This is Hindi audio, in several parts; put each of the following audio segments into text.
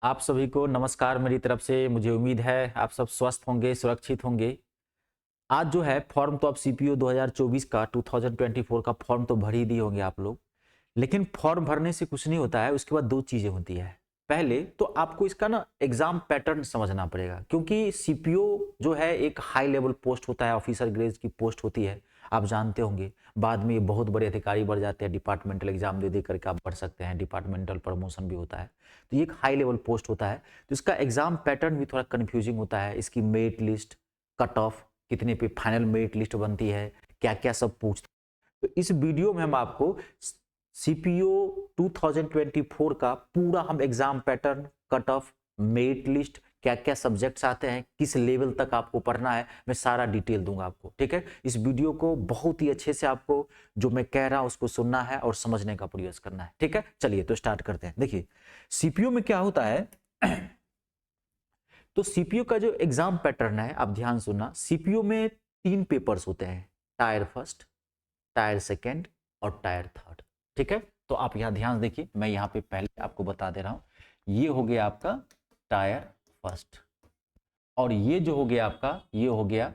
आप सभी को नमस्कार मेरी तरफ से। मुझे उम्मीद है आप सब स्वस्थ होंगे, सुरक्षित होंगे। आज जो है फॉर्म तो आप सीपीओ 2024 का 2024 का फॉर्म तो भर ही दिए होंगे आप लोग। लेकिन फॉर्म भरने से कुछ नहीं होता है, उसके बाद दो चीजें होती है। पहले तो आपको इसका ना एग्जाम पैटर्न समझना पड़ेगा, क्योंकि सीपीओ जो है एक हाई लेवल पोस्ट होता है, ऑफिसर ग्रेड की पोस्ट होती है, आप जानते होंगे। बाद में ये बहुत बड़े अधिकारी बढ़ जाते हैं, डिपार्टमेंटल एग्जाम दे दे करके आप बढ़ सकते हैं, डिपार्टमेंटल प्रमोशन भी होता है। तो ये एक हाई लेवल पोस्ट होता है, तो इसका एग्जाम पैटर्न भी थोड़ा कन्फ्यूजिंग होता है। इसकी मेरिट लिस्ट, कट ऑफ कितने पे फाइनल मेरिट लिस्ट बनती है, क्या क्या सब पूछते हैं। तो इस वीडियो में हम आपको सीपीओ 2024 का पूरा हम exam pattern, cut off, merit list, क्या क्या सब्जेक्ट्स आते हैं, किस लेवल तक आपको पढ़ना है, मैं सारा डिटेल दूंगा आपको। ठीक है, इस वीडियो को बहुत ही अच्छे से आपको जो मैं कह रहा हूं उसको सुनना है और समझने का प्रयास करना है। ठीक है, चलिए तो स्टार्ट करते हैं। देखिए सीपीओ में क्या होता है तो सीपीओ का जो एग्जाम पैटर्न है आप ध्यान सुनना। सीपीओ में 3 पेपर्स होते हैं, टायर फर्स्ट, टायर सेकेंड और टायर थर्ड। ठीक है, तो आप यहां ध्यान देखिए, मैं यहां पे पहले आपको बता दे रहा हूं। ये हो गया आपका टायर फर्स्ट और ये जो हो गया आपका, ये हो गया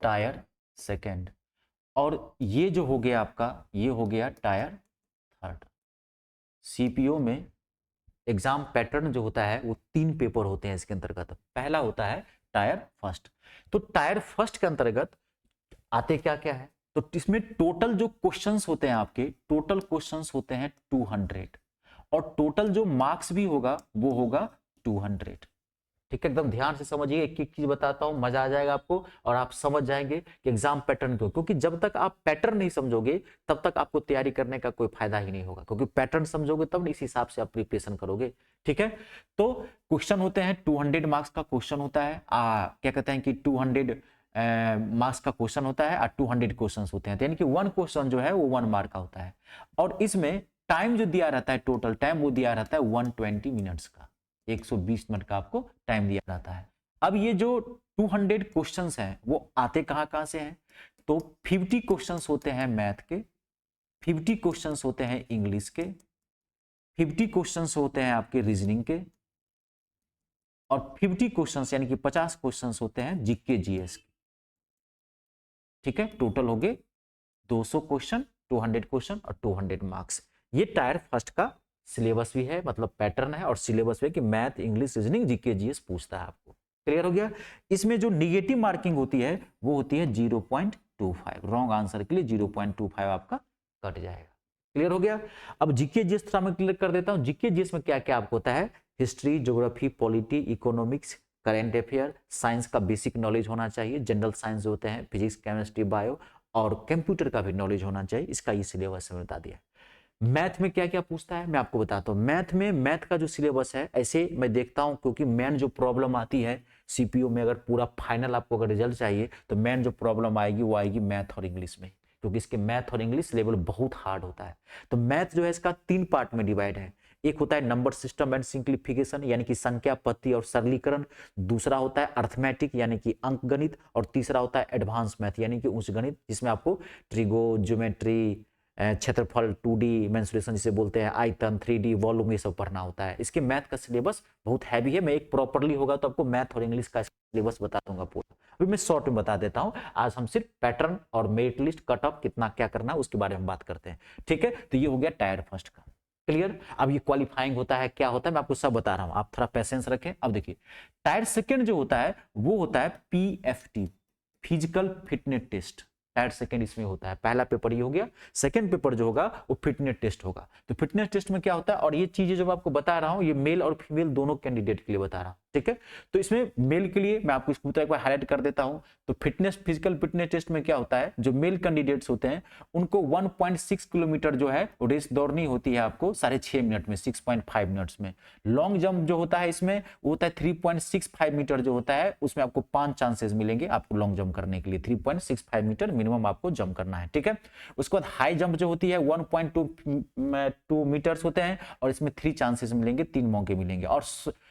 टायर सेकेंड और ये जो हो गया आपका, ये हो गया टायर थर्ड। सीपीओ में एग्जाम पैटर्न जो होता है वो 3 पेपर होते हैं इसके अंतर्गत। पहला होता है टायर फर्स्ट। तो टायर फर्स्ट के अंतर्गत आते क्या क्या है, तो इसमें टोटल जो क्वेश्चंस होते हैं आपके, टोटल क्वेश्चंस होते हैं 200 और टोटल जो मार्क्स भी होगा वो होगा 200। ठीक है, एकदम ध्यान से समझिए, एक एक चीज बताता हूं, मजा आ जाएगा आपको और आप समझ जाएंगे कि एग्जाम पैटर्न क्यों। क्योंकि जब तक आप पैटर्न नहीं समझोगे तब तक आपको तैयारी करने का कोई फायदा ही नहीं होगा, क्योंकि पैटर्न समझोगे तब इस हिसाब से आप प्रिपरेशन करोगे। ठीक है, तो क्वेश्चन होते हैं 200 मार्क्स का क्वेश्चन होता है। क्या कहते हैं कि 200 मार्क्स का क्वेश्चन होता है और 200 क्वेश्चन होते हैं, यानी कि 1 क्वेश्चन जो है वो 1 मार्क का होता है। और इसमें टाइम जो दिया रहता है, टोटल टाइम वो दिया रहता है 120 मिनट्स का, 120 मिनट का आपको टाइम दिया जाता है। अब ये जो 200 क्वेश्चंस हैं वो आते कहां कहां से हैं, तो 50 क्वेश्चंस होते हैं मैथ के, 50 क्वेश्चंस होते हैं इंग्लिश के, 50 क्वेश्चंस होते हैं आपके रीजनिंग के और 50 क्वेश्चंस यानी कि 50 क्वेश्चंस होते हैं जीके जीएस के। ठीक है, टोटल हो गए 200 क्वेश्चन, 200 क्वेश्चन और 200 मार्क्स। ये टायर फर्स्ट का सिलेबस भी है, मतलब पैटर्न है और सिलेबस भी है कि math, English, reasoning, GK GS पूछता है आपको। क्लियर हो गया। इसमें जो निगेटिव मार्किंग होती है वो होती है 0.25, रॉन्ग आंसर के लिए 0.25 आपका कट जाएगा। क्लियर हो गया। अब जीके जीएस थोड़ा मैं क्लियर कर देता हूं। जीके जीएस में क्या क्या आपको होता है, history, geography, polity, economics, current affair, science का बेसिक नॉलेज होना चाहिए, जनरल साइंस जो होते हैं फिजिक्स, केमिस्ट्री, बायो और कंप्यूटर का भी नॉलेज होना चाहिए। इसका ये सिलेबस में बता दिया। मैथ में क्या क्या पूछता है मैं आपको बताता हूं। मैथ में, मैथ का जो सिलेबस है ऐसे मैं देखता हूं, क्योंकि मेन जो प्रॉब्लम आती है सीपीओ में, अगर पूरा फाइनल आपको अगर रिजल्ट चाहिए तो मेन जो प्रॉब्लम आएगी वो आएगी मैथ और इंग्लिश में, क्योंकि इसके मैथ और इंग्लिश लेवल बहुत हार्ड होता है। तो मैथ जो है इसका 3 पार्ट में डिवाइड है। एक होता है नंबर सिस्टम एंड सिंप्लीफिकेशन, यानी कि संख्या पत्ती और सरलीकरण। दूसरा होता है अर्थमेटिक यानी कि अंक गणित और तीसरा होता है एडवांस मैथ यानी कि उच्च गणित, जिसमें आपको ट्रिगो, ज्योमेट्री, क्षेत्रफल, 2D मेंसुरेशन जिसे बोलते हैं, आयतन, 3D वॉल्यूम, ये सब पढ़ना होता है। इसके मैथ का सिलेबस बहुत हैवी है। मैं एक प्रॉपरली होगा तो आपको मैथ और इंग्लिश का सिलेबस बता दूंगा पूरा। अभी मैं शॉर्ट में बता देता हूं। आज हम सिर्फ पैटर्न और मेरिट लिस्ट, कट ऑफ कितना क्या करना है उसके बारे में बात करते हैं। ठीक है, तो ये हो गया टायर फर्स्ट का। क्लियर। अब ये क्वालिफाइंग होता है, क्या होता है मैं आपको सब बता रहा हूं, आप थोड़ा पेशेंस रखें। अब देखिए टायर सेकेंड जो होता है वो होता है PFT, physical fitness test. Tier second इसमें होता है। पहला पेपर ये हो गया, सेकेंड पेपर जो होगा वो फिटनेस टेस्ट होगा। तो फिटनेस टेस्ट में क्या होता है, और ये चीजें जो मैं आपको बता रहा हूं ये मेल और फीमेल दोनों कैंडिडेट के लिए बता रहा हूं। ठीक है, तो इसमें मेल के लिए मैं आपको इसको एक बार हाईलाइट कर देता हूं। तो फिटनेस, फिजिकल फिटनेस टेस्ट में क्या होता है, जो मेल कैंडिडेट्स होते हैं उनको 1.6 किलोमीटर जो है रेस दौड़नी होती है आपको 6.5 मिनट में, 6.5 मिनट्स में। लॉन्ग जंप जो होता है इसमें वो होता है 3.65 मीटर जो होता है, उसमें आपको 5 चांसेस मिलेंगे आपको लॉन्ग जंप करने के लिए। 3.65 मीटर मिनिमम आपको जंप करना है। ठीक है, उसके बाद हाई जंप जो होती है 1.2 मीटर्स होते हैं और इसमें 3 चांसेस मिलेंगे, 3 मौके मिलेंगे। और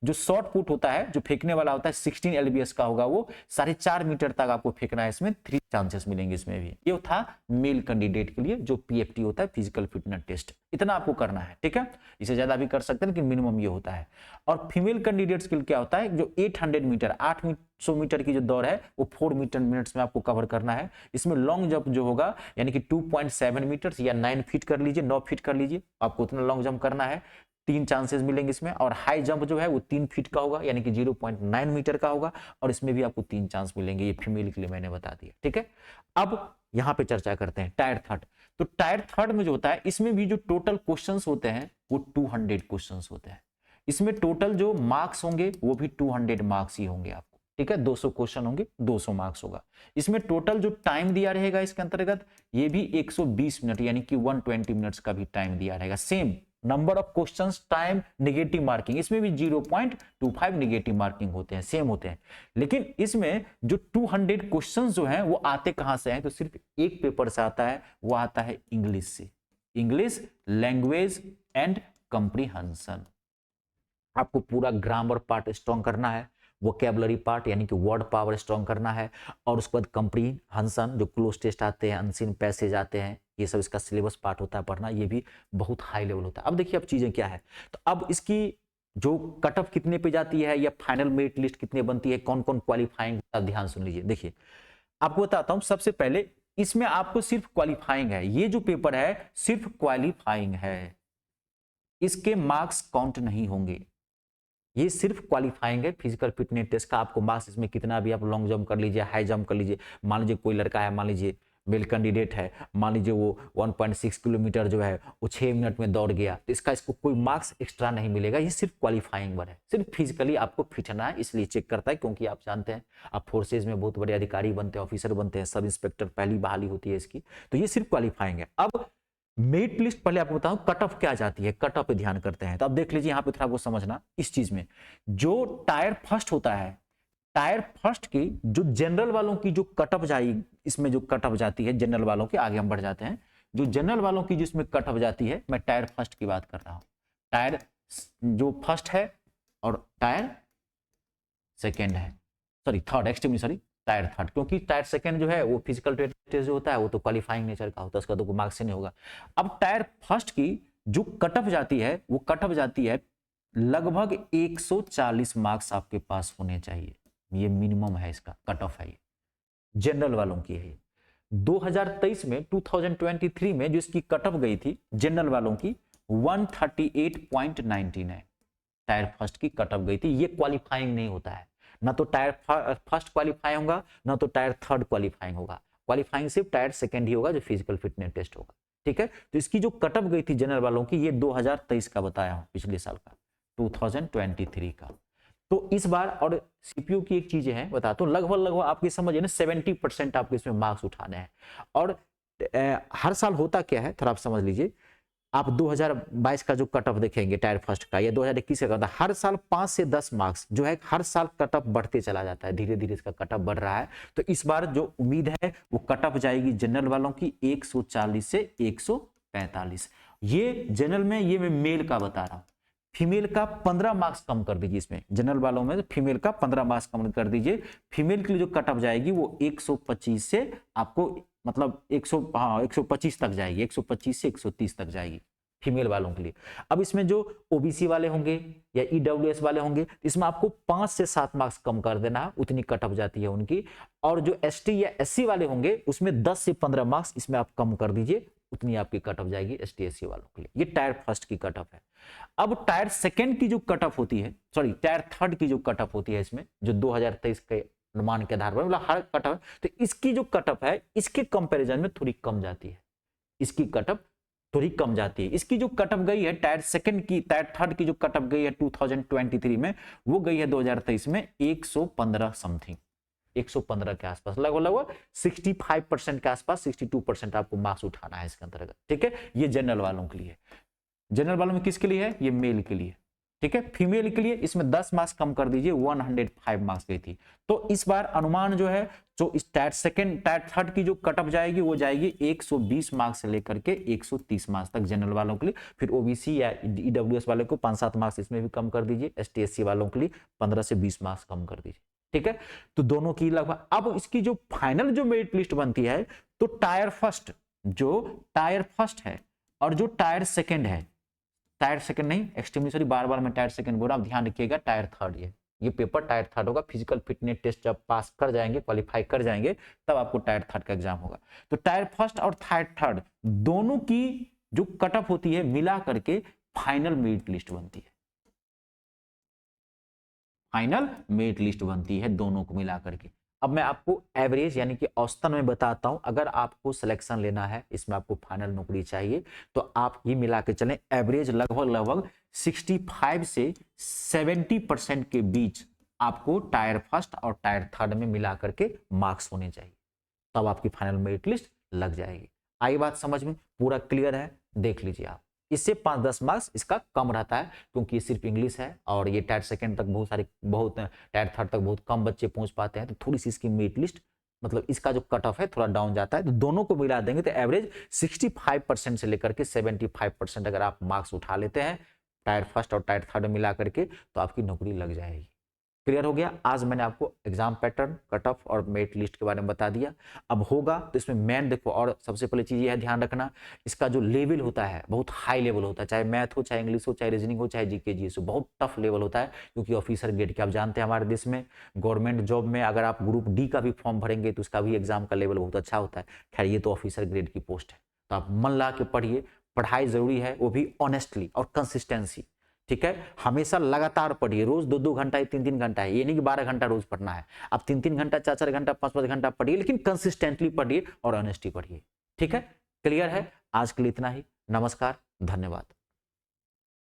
जो शॉर्ट पुट होता है, जो फेंकने वाला होता है 16 LBS का होगा, वो 4.5 मीटर तक आपको फेंकना है, इसमें 3 चांसेस मिलेंगे इसमें भी। ये था मेल कैंडिडेट के लिए जो PFT होता है, फिजिकल फिटनेस टेस्ट, इतना आपको करना है, ठीक है। इससे ज्यादा भी कर सकते हैं लेकिन मिनिमम ये होता है। और फीमेल कैंडिडेट्स के लिए क्या होता है, जो 800 मीटर 800 मीटर की जो दौड़ है वो 4 मिनट्स में आपको कवर करना है। इसमें लॉन्ग जंप जो होगा यानी कि 2.7 मीटर या 9 फीट कर लीजिए, 9 फीट कर लीजिए, आपको उतना लॉन्ग जंप करना है, 3 चांसेस मिलेंगे इसमें। और हाई जंप जो है वो 3 फीट का होगा यानी कि 0.9 मीटर का होगा, और इसमें भी आपको 3 चांस मिलेंगे। ये फीमेल के लिए मैंने बता दिया, ठीक है। अब यहां पे चर्चा करते हैं टायर थर्ड। तो टायर थर्ड में जो होता है, इसमें भी जो टोटल क्वेश्चंस होते हैं वो 200 क्वेश्चंस होते हैं। इसमें टोटल जो मार्क्स होंगे वो भी 200 मार्क्स ही होंगे आपको, ठीक है। 200 क्वेश्चन होंगे, 200 मार्क्स होगा। इसमें टोटल जो टाइम दिया रहेगा इसके अंतर्गत, ये भी 120 मिनट यानी कि 120 मिनट्स का भी टाइम दिया रहेगा। Same number of questions, time, negative marking, इसमें भी 0.25 नेगेटिव मार्किंग होते हैं, सेम होते हैं। लेकिन इसमें जो 200 क्वेश्चंस जो हैं वो आते कहां से हैं, तो सिर्फ एक पेपर से आता है, वो आता है इंग्लिश से। English language and comprehension. आपको पूरा ग्रामर पार्ट स्ट्रॉन्ग करना है, वोकैबुलरी पार्ट यानी कि वर्ड पावर स्ट्रॉन्ग करना है, और उसके बाद कंप्रीहेंशन, जो क्लोज टेस्ट आते हैं, अनसीन पैसेज आते हैं, ये सब इसका सिलेबस पार्ट होता है पढ़ना, ये भी बहुत हाई लेवल होता है। अब देखिए अब चीजें क्या है, तो अब इसकी जो कट ऑफ कितने पे जाती है या फाइनल मेरिट लिस्ट कितने बनती है, कौन कौन क्वालिफाइंग, ध्यान सुन लीजिए। देखिए आपको बताता हूं, सबसे पहले इसमें आपको सिर्फ क्वालिफाइंग है, ये जो पेपर है सिर्फ क्वालिफाइंग है, इसके मार्क्स काउंट नहीं होंगे। ये सिर्फ क्वालिफाइंग है फिजिकल फिटनेस टेस्ट का। आपको मार्क्स इसमें कितना भी आप लॉन्ग जंप कर लीजिए, हाई जंप कर लीजिए, मान लीजिए कोई लड़का है, मान लीजिए मेल कैंडिडेट है, मान लीजिए वो 1.6 किलोमीटर जो है वो 6 मिनट में दौड़ गया, तो इसको कोई मार्क्स एक्स्ट्रा नहीं मिलेगा। ये सिर्फ क्वालिफाइंग वर है, सिर्फ फिजिकली आपको फिट होना है, इसलिए चेक करता है। क्योंकि आप जानते हैं आप फोर्सेज में बहुत बड़े अधिकारी बनते हैं, ऑफिसर बनते हैं, सब इंस्पेक्टर पहली बहाली होती है इसकी, तो ये सिर्फ क्वालिफाइंग है। अब मेरिट लिस्ट पहले आपको बताऊं कट ऑफ क्या जाती है, कट ऑफ पे ध्यान करते हैं। तो अब देख लीजिए यहाँ पे थोड़ा वो समझना इस चीज में, जो टायर फर्स्ट होता है, टायर फर्स्ट की जो जनरल वालों की जो कट ऑफ जाएगी, इसमें जो कट ऑफ जाती है जनरल वालों की, आगे हम बढ़ जाते हैं, जो जनरल वालों की जिसमें कट ऑफ जाती है, मैं टायर फर्स्ट की बात कर रहा हूं। टायर जो फर्स्ट है और टायर सेकेंड है, sorry third, extremely sorry, tyre third, क्योंकि टायर सेकंड जो है वो फिजिकल टेस्ट जो होता है वो तो क्वालिफाइंग नेचर का होता है, उसका तो कोई मार्क्स ही नहीं होगा। अब टायर फर्स्ट की जो कट ऑफ जाती है, वो कट ऑफ जाती है लगभग 140 मार्क्स आपके पास होने चाहिए, ये मिनिमम है, इसका कट ऑफ है, ये जनरल वालों की है। 2023 में 2023 में जो इसकी कट ऑफ गई थी जनरल वालों की 138.19 है, टायर फर्स्ट की कट ऑफ गई थी। ये क्वालिफाइंग नहीं होता है, ना तो टायर फर्स्ट क्वालिफाई होगा ना तो टायर थर्ड क्वालिफाइंग होगा। क्वालिफाइंग सिर्फ टायर सेकंड ही होगा जो फिजिकल फिटनेस टेस्ट होगा, ठीक है। तो इसकी जो कट ऑफ गई थी जनरल वालों की, ये 2023 का बताया हूं, पिछले साल का 2023 का। तो इस बार और सीपीयू की एक चीज है बताता हूं, लगभग आपकी समझिए ना 70% आपके इसमें मार्क्स उठाने हैं। और हर साल होता क्या है थोड़ा आप समझ लीजिए, आप 2022 का जो कट ऑफ देखेंगे टायर फर्स्ट का या 2021 का, था हर साल 5 से 10 मार्क्स जो है हर साल कट ऑफ बढ़ते चला जाता है, धीरे धीरे इसका कट ऑफ बढ़ रहा है। तो इस बार जो उम्मीद है वो कट ऑफ जाएगी जनरल वालों की 140 से 145। ये जनरल में, ये मैं मेल का बता रहा हूं, फीमेल का 15 मार्क्स कम कर दीजिए इसमें, जनरल वालों में फीमेल का 15 मार्क्स कम कर दीजिए। फीमेल के लिए जो कट ऑफ जाएगी वो 125 से आपको मतलब 125 तक जाएगी, 125 से 130 तक जाएगी फीमेल वालों के लिए। अब इसमें जो ओबीसी वाले होंगे या ईडब्ल्यूएस वाले होंगे, इसमें आपको 5 से 7 मार्क्स कम कर देना है, उतनी कट ऑफ जाती है उनकी। और जो एसटी या एससी वाले होंगे उसमें 10 से 15 मार्क्स इसमें आप कम कर दीजिए, उतनी आपकी कट ऑफ जाएगी एसटी एससी वालों के लिए। ये टायर फर्स्ट की कट ऑफ है। अब टायर सेकंड की जो कट ऑफ होती है, सॉरी टायर थर्ड की जो कट ऑफ होती है इसमें, जो 2023 के अनुमान के आधार पर मतलब हर कट ऑफ, तो इसकी जो कट ऑफ है इसके कंपैरिजन में थोड़ी कम जाती है, इसकी कट ऑफ थोड़ी कम जाती है। इसकी जो कट ऑफ गई है टायर सेकंड की, टायर थर्ड की जो कट ऑफ गई है 2023 में, वो गई है 2023 में 115 समथिंग, 115 के आसपास, लगभग 65% के आसपास, 62% आपको मार्क्स उठाना है इसके अंतर्गत, ठीक है। ये जनरल वालों के लिए, जनरल वालों में किसके लिए है, ये मेल के लिए, ठीक है। फीमेल के लिए इसमें 10 मार्क्स कम कर दीजिए, 105 मार्क्स गई थी। तो इस बार अनुमान जो है, जो इस टायर सेकंड टायर थर्ड की जो कट ऑफ जाएगी वो जाएगी 120 मार्क्स से लेकर के 130 मार्क्स तक जनरल वालों के लिए। फिर ओबीसी या ईडब्ल्यूएस वाले को 5-7 मार्क्स इसमें भी कम कर दीजिए, एसटी एससी वालों के लिए 15 से 20 मार्क्स कम कर दीजिए। ठीक है, तो दोनों की लगभग। अब इसकी जो फाइनल जो मेरिट लिस्ट बनती है, तो टायर फर्स्ट है और जो टायर सेकंड है, टायर सेकंड नहीं, एक्सट्रीमली सॉरी, बार बार मैं टायर सेकंड बोल रहा हूं, ध्यान रखिएगा, टायर थर्ड ये पेपर टायर थर्ड होगा। फिजिकल फिटनेस टेस्ट जब पास कर जाएंगे, क्वालिफाई कर जाएंगे, तब आपको टायर थर्ड का एग्जाम होगा। तो टायर फर्स्ट और टायर थर्ड दोनों की जो कट ऑफ होती है मिला करके फाइनल मेरिट लिस्ट बनती है। फाइनल मेरिट लिस्ट बनती है दोनों को मिला करके। अब मैं आपको एवरेज यानी कि औसतन में बताता हूं। अगर आपको सिलेक्शन लेना है, इसमें आपको फाइनल नौकरी चाहिए, तो आप ये मिला के चलें, एवरेज लगभग 65 से 70% के बीच आपको टायर फर्स्ट और टायर थर्ड में मिला करके मार्क्स होने चाहिए, तब आपकी फाइनल मेरिट लिस्ट लग जाएगी। आई बात समझ में? पूरा क्लियर है? देख लीजिए आप। इससे 5-10 मार्क्स इसका कम रहता है, क्योंकि ये सिर्फ इंग्लिश है और ये टायर सेकंड तक बहुत टायर थर्ड तक बहुत कम बच्चे पहुंच पाते हैं, तो थोड़ी सी इसकी मेरिट लिस्ट, मतलब इसका जो कट ऑफ है थोड़ा डाउन जाता है। तो दोनों को मिला देंगे तो एवरेज 65% से लेकर के 75% अगर आप मार्क्स उठा लेते हैं टायर फर्स्ट और टायर थर्ड मिला करके, तो आपकी नौकरी लग जाएगी। क्लियर हो गया? आज मैंने आपको एग्जाम पैटर्न, कट ऑफ और मेरिट लिस्ट के बारे में बता दिया। अब होगा तो इसमें मेन देखो, और सबसे पहले चीज ये है ध्यान रखना, इसका जो लेवल होता है बहुत हाई लेवल होता है, चाहे मैथ हो, चाहे इंग्लिश हो, चाहे रीजनिंग हो, चाहे जीके जीएस हो, बहुत टफ लेवल होता है, क्योंकि ऑफिसर ग्रेड के आप जानते हैं हमारे देश में गवर्नमेंट जॉब में अगर आप ग्रुप डी का भी फॉर्म भरेंगे तो उसका भी एग्जाम का लेवल बहुत अच्छा होता है। खैर ये तो ऑफिसर ग्रेड की पोस्ट है, तो आप मन ला के पढ़िए। पढ़ाई जरूरी है, वो भी ऑनेस्टली और कंसिस्टेंसी। ठीक है, हमेशा लगातार पढ़िए, रोज 2-2 घंटा, 3-3 घंटा है, ये नहीं कि 12 घंटा रोज पढ़ना है। आप 3-3 घंटा, 4-4 घंटा, 5-5 घंटा पढ़िए, लेकिन कंसिस्टेंटली पढ़िए और ऑनेस्टी पढ़िए। ठीक है, क्लियर है? आज के लिए इतना ही। नमस्कार, धन्यवाद।